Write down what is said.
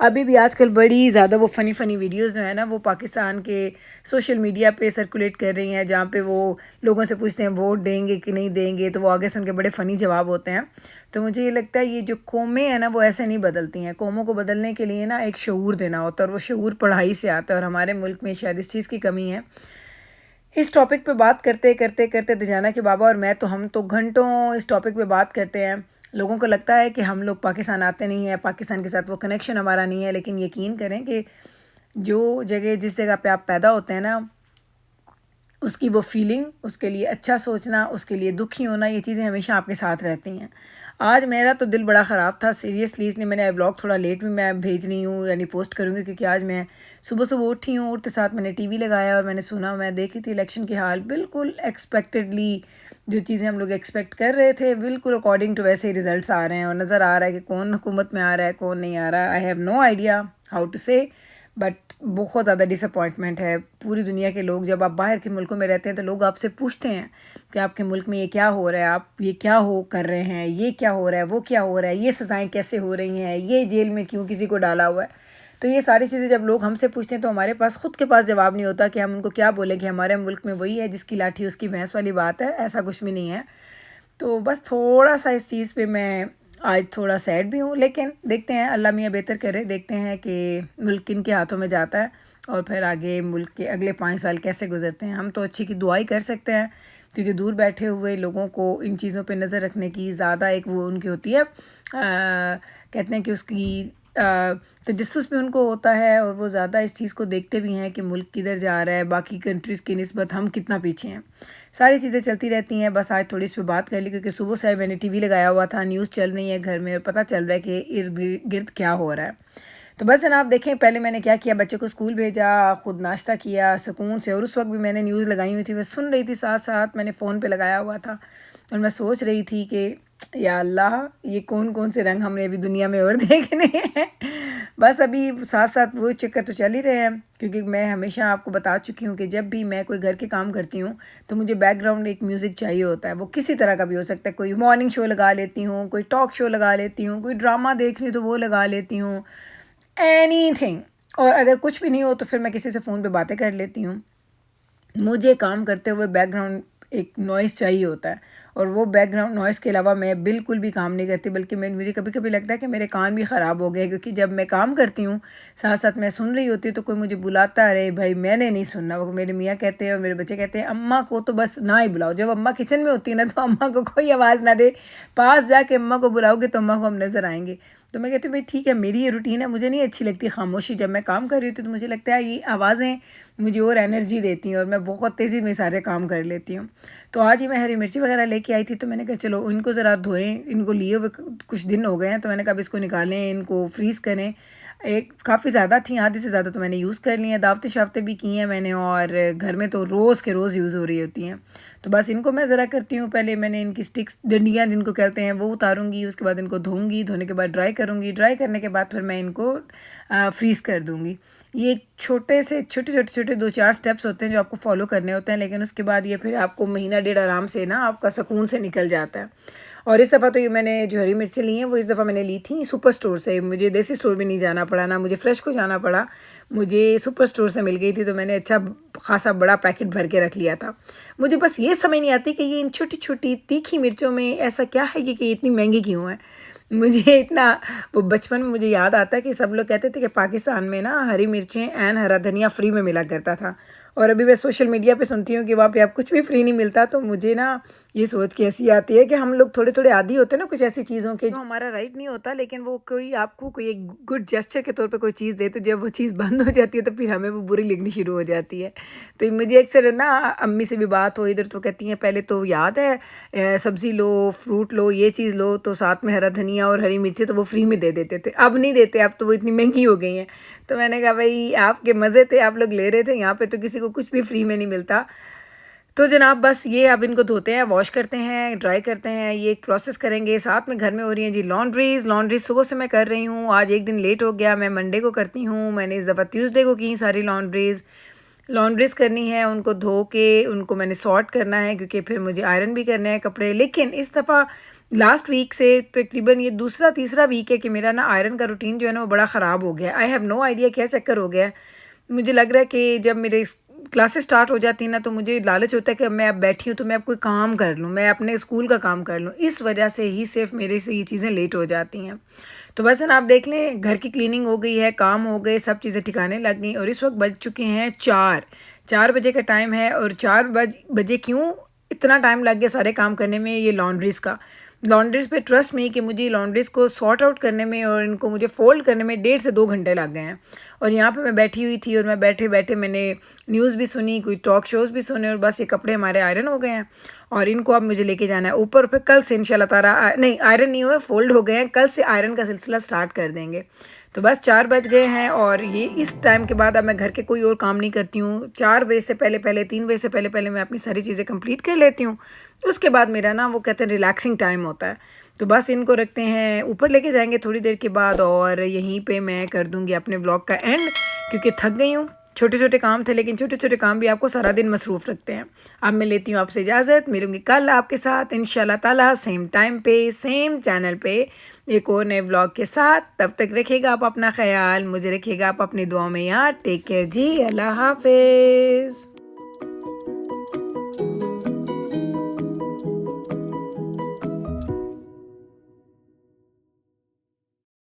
ابھی بھی آج کل بڑی زیادہ وہ فنی ویڈیوز جو ہیں نا وہ پاکستان کے سوشل میڈیا پہ سرکولیٹ کر رہی ہیں، جہاں پہ وہ لوگوں سے پوچھتے ہیں ووٹ دیں گے کہ نہیں دیں گے، تو وہ آگے سے ان کے بڑے فنی جواب ہوتے ہیں. تو مجھے یہ لگتا ہے یہ جو قومیں ہیں نا وہ ایسے نہیں بدلتی ہیں. قوموں کو بدلنے کے لیے نا ایک شعور دینا ہوتا ہے، اور وہ شعور پڑھائی سے آتا ہے، اور ہمارے ملک میں شاید اس چیز کی کمی ہے. اس ٹاپک پہ بات کرتے دجانہ کے بابا اور میں تو ہم تو گھنٹوں اس ٹاپک پہ بات کرتے ہیں. لوگوں کو لگتا ہے کہ ہم لوگ پاکستان آتے نہیں ہیں، پاکستان کے ساتھ وہ کنیکشن ہمارا نہیں ہے، لیکن یقین کریں کہ جس جگہ پہ آپ پیدا ہوتے ہیں نا اس کی وہ فیلنگ، اس کے لیے اچھا سوچنا، اس کے لیے دکھی ہونا، یہ چیزیں ہمیشہ آپ کے ساتھ رہتی ہیں. آج میرا تو دل بڑا خراب تھا سیریسلی، اس لیے میں نے بلاگ تھوڑا لیٹ بھی میں بھیج رہی ہوں، یعنی پوسٹ کروں گی، کیونکہ آج میں صبح اٹھی ہوں، اٹھتے ساتھ میں نے ٹی وی لگایا اور میں نے سنا، میں دیکھی تھی الیکشن کی حال بالکل ایکسپیکٹڈلی جو چیزیں ہم لوگ ایکسپیکٹ کر رہے تھے بالکل اکارڈنگ ٹو ویسے ہی رزلٹس آ رہے ہیں، اور نظر آ رہا ہے کہ کون حکومت میں آ رہا ہے کون نہیں آ رہا. I have no idea how to say, but بہت زیادہ ڈس اپوائنٹمنٹ ہے. پوری دنیا کے لوگ جب آپ باہر کے ملکوں میں رہتے ہیں تو لوگ آپ سے پوچھتے ہیں کہ آپ کے ملک میں یہ کیا ہو رہا ہے، آپ یہ کیا کر رہے ہیں، یہ کیا ہو رہا ہے، وہ کیا ہو رہا ہے، یہ سزائیں کیسے ہو رہی ہیں، یہ جیل میں کیوں کسی کو ڈالا ہوا ہے. تو یہ ساری چیزیں جب لوگ ہم سے پوچھتے ہیں تو ہمارے پاس خود کے پاس جواب نہیں ہوتا کہ ہم ان کو کیا بولیں کہ ہمارے ملک میں وہی ہے جس کی لاٹھی اس کی بھینس والی بات ہے، ایسا کچھ بھی نہیں ہے. تو بس تھوڑا سا اس چیز پہ میں آج تھوڑا سیڈ بھی ہوں، لیکن دیکھتے ہیں اللہ میاں بہتر کرے، دیکھتے ہیں کہ ملک کن کے ہاتھوں میں جاتا ہے اور پھر آگے ملک کے اگلے 5 سال کیسے گزرتے ہیں. ہم تو اچھی کی دعائی کر سکتے ہیں، کیونکہ دور بیٹھے ہوئے لوگوں کو ان چیزوں پہ نظر رکھنے کی زیادہ ایک وہ ان کی ہوتی ہے، کہتے ہیں کہ اس کی تجسس بھی ان کو ہوتا ہے، اور وہ زیادہ اس چیز کو دیکھتے بھی ہیں کہ ملک کدھر جا رہا ہے، باقی کنٹریز کی نسبت ہم کتنا پیچھے ہیں. ساری چیزیں چلتی رہتی ہیں. بس آج تھوڑی اس پہ بات کر لی کیونکہ صبح سے میں نے ٹی وی لگایا ہوا تھا، نیوز چل رہی ہے گھر میں اور پتہ چل رہا ہے کہ ارد گرد کیا ہو رہا ہے. تو بس جناب دیکھیں، پہلے میں نے کیا کیا، بچے کو اسکول بھیجا، خود ناشتہ کیا سکون سے، اور اس وقت بھی میں نے نیوز لگائی ہوئی تھی، میں سن رہی تھی ساتھ میں نے فون پہ لگایا ہوا تھا، اور میں سوچ رہی تھی کہ یا اللہ یہ کون سے رنگ ہم نے ابھی دنیا میں اور دیکھنے ہیں. بس ابھی ساتھ وہ چکر تو چل ہی رہے ہیں، کیونکہ میں ہمیشہ آپ کو بتا چکی ہوں کہ جب بھی میں کوئی گھر کے کام کرتی ہوں تو مجھے بیک گراؤنڈ ایک میوزک چاہیے ہوتا ہے. وہ کسی طرح کا بھی ہو سکتا ہے، کوئی مارننگ شو لگا لیتی ہوں، کوئی ٹاک شو لگا لیتی ہوں، کوئی ڈرامہ دیکھ رہی ہوں تو وہ لگا لیتی ہوں، اینی تھنگ. اور اگر کچھ بھی نہیں ہو تو پھر میں کسی سے فون پہ باتیں کر لیتی ہوں. مجھے کام کرتے ہوئے بیک گراؤنڈ ایک نوائز چاہیے ہوتا ہے، اور وہ بیک گراؤنڈ نوائز کے علاوہ میں بالکل بھی کام نہیں کرتی، بلکہ مجھے کبھی لگتا ہے کہ میرے کان بھی خراب ہو گئے، کیونکہ جب میں کام کرتی ہوں ساتھ میں سن رہی ہوتی ہوں تو کوئی مجھے بلاتا ہے، بھائی میں نے نہیں سننا. وہ میرے میاں کہتے ہیں اور میرے بچے کہتے ہیں اماں کو تو بس نہ ہی بلاؤ، جب اماں کچن میں ہوتی ہے نا تو اماں کو کوئی آواز نہ دے، پاس جا کے اماں کو بلاؤ گے تو اماں کو ہم نظر آئیں گے. تو میں کہتی ہوں بھائی ٹھیک ہے، میری یہ روٹین ہے، مجھے نہیں اچھی لگتی خاموشی. جب میں کام کر رہی ہوتی ہوں تو مجھے لگتا ہے یہ آوازیں مجھے اور انرجی دیتی ہیں، اور میں بہت تیزی میں سارے کام کر لیتی ہوں. تو آج ہی میں ہری مرچی وغیرہ لے کے آئی تھی، تو میں نے کہا چلو ان کو ذرا دھوئیں، ان کو لیے ہوئے کچھ دن ہو گئے ہیں، تو میں نے کہا اب اس کو نکالیں، ان کو فریز کریں. کافی زیادہ تھیں، آدھی سے زیادہ تو میں نے یوز کر لی ہیں، دعوتیں شاوتیں بھی کی ہیں میں نے، اور گھر میں تو روز کے روز یوز ہو رہی ہوتی ہیں. تو بس ان کو میں ذرا کرتی ہوں، پہلے میں نے ان کی سٹکس ڈنڈیاں جن کو کہتے ہیں وہ اتاروں گی، اس کے بعد ان کو دھوؤں گی، دھونے کے بعد ڈرائی کروں گی، ڈرائی کرنے کے بعد پھر میں ان کو فریز کر دوں گی. یہ چھوٹے 2-4 سٹیپس ہوتے ہیں جو آپ کو فالو کرنے ہوتے ہیں، لیکن اس کے بعد یہ پھر آپ کو مہینہ ڈیڑھ آرام سے نا آپ کا سکون سے نکل جاتا ہے. اور اس دفعہ تو یہ میں نے جو ہری مرچیں لی ہیں وہ اس دفعہ میں نے لی تھیں سپر سٹور سے. مجھے دیسی سٹور بھی نہیں جانا پڑا، نہ مجھے فریش کو جانا پڑا، مجھے سپر سٹور سے مل گئی تھی. تو میں نے اچھا خاصا بڑا پیکٹ بھر کے رکھ لیا تھا. مجھے بس یہ سمجھ نہیں آتی کہ یہ ان چھوٹی تیکھی مرچوں میں ایسا کیا ہے کہ یہ اتنی مہنگی کیوں ہے. مجھے اتنا وہ بچپن میں مجھے یاد آتا ہے کہ سب لوگ کہتے تھے کہ پاکستان میں نا ہری مرچیں اینڈ ہرا دھنیا فری میں ملا کرتا تھا، اور ابھی میں سوشل میڈیا پہ سنتی ہوں کہ وہاں پہ اب کچھ بھی فری نہیں ملتا. تو مجھے نا یہ سوچ کے ہنسی آتی ہے کہ ہم لوگ تھوڑے عادی ہوتے ہیں نا کچھ ایسی چیزوں کے جو ہمارا رائٹ نہیں ہوتا، لیکن وہ کوئی آپ کو کوئی ایک گڈ جسچر کے طور پہ کوئی چیز دے تو جب وہ چیز بند ہو جاتی ہے تو پھر ہمیں وہ بری لگنی شروع ہو جاتی ہے. تو مجھے اکثر نا امی سے بھی بات ہو ادھر تو کہتی ہیں پہلے تو یاد ہے سبزی لو، فروٹ لو، یہ چیز لو تو ساتھ میں ہرا دھنیا اور ہری مرچیں تو وہ فری میں دے دیتے تھے، اب نہیں دیتے، اب تو وہ اتنی مہنگی ہو گئی ہیں. تو میں نے کہا بھائی آپ کے مزے تھے، آپ لوگ لے رہے تھے، یہاں پہ تو کسی کو کچھ بھی فری میں نہیں ملتا. تو جناب بس یہ اب ان کو دھوتے ہیں، واش کرتے ہیں، ڈرائی کرتے ہیں، یہ ایک پروسیس کریں گے. ساتھ میں گھر میں ہو رہی ہیں جی لانڈریز صبح سے میں کر رہی ہوں. آج ایک دن لیٹ ہو گیا، میں منڈے کو کرتی ہوں، میں نے اس دفعہ ٹیوزڈے کو کی ساری لانڈریز. لانڈریز کرنی ہے، ان کو دھو کے ان کو میں نے سارٹ کرنا ہے کیونکہ پھر مجھے آئرن بھی کرنے ہیں کپڑے. لیکن اس دفعہ لاسٹ ویک سے تقریباً یہ دوسرا تیسرا ویک ہے کہ میرا نا آئرن کا روٹین جو ہے نا وہ بڑا خراب ہو گیا. آئی ہیو نو آئیڈیا کیا چکر ہو گیا ہے. مجھے لگ رہا ہے کہ جب میرے کلاسز سٹارٹ ہو جاتی ہیں نا تو مجھے لالچ ہوتا ہے کہ میں اب بیٹھی ہوں تو میں اب کوئی کام کر لوں، میں اپنے اسکول کا کام کر لوں. اس وجہ سے ہی صرف میرے سے یہ چیزیں لیٹ ہو جاتی ہیں. تو بس نا آپ دیکھ لیں گھر کی کلیننگ ہو گئی ہے، کام ہو گئے، سب چیزیں ٹھکانے لگ گئیں اور اس وقت بج چکے ہیں 4 بجے کا ٹائم ہے. اور 4 بجے کیوں اتنا ٹائم لگ گیا سارے کام کرنے میں؟ یہ لانڈریز کا. لانڈریز پہ ٹرسٹ نہیں کہ مجھے لانڈریز کو سارٹ آؤٹ کرنے میں اور ان کو مجھے فولڈ کرنے میں 1.5 سے 2 گھنٹے لگ گئے ہیں. اور یہاں پہ میں بیٹھی ہوئی تھی اور میں بیٹھے بیٹھے میں نے نیوز بھی سنی، کوئی ٹاک شوز بھی سنے، اور بس یہ کپڑے ہمارے آئرن ہو گئے ہیں اور ان کو اب مجھے لے کے جانا ہے اوپر. پہ کل سے انشاءاللہ تعالیٰ نہیں آئرن نہیں ہوئے، فولڈ ہو گئے ہیں، کل سے آئرن کا سلسلہ سٹارٹ کر دیں گے. تو بس 4 بج گئے ہیں اور یہ اس ٹائم کے بعد اب میں گھر کے کوئی اور کام نہیں کرتی ہوں. 4 بجے سے پہلے 3 بجے سے پہلے میں اپنی ساری چیزیں کمپلیٹ کر لیتی ہوں. اس کے بعد میرا نا وہ کہتے ہیں ریلیکسنگ ٹائم ہوتا ہے. تو بس ان کو رکھتے ہیں، اوپر لے کے جائیں گے تھوڑی دیر کے بعد اور یہیں پہ میں کر دوں گی اپنے ولاگ کا اینڈ کیونکہ تھک گئی ہوں. چھوٹے چھوٹے کام تھے لیکن چھوٹے چھوٹے کام بھی آپ کو سارا دن مصروف رکھتے ہیں. اب میں لیتی ہوں آپ سے اجازت، ملوں گی کل آپ کے ساتھ انشاءاللہ تعالیٰ سیم ٹائم پہ سیم چینل پہ ایک اور نئے ولاگ کے ساتھ. تب تک رکھیے گا آپ اپنا خیال، مجھے رکھیے گا آپ اپنی دعاؤں میں یاد. ٹیک کیئر جی، اللہ حافظ.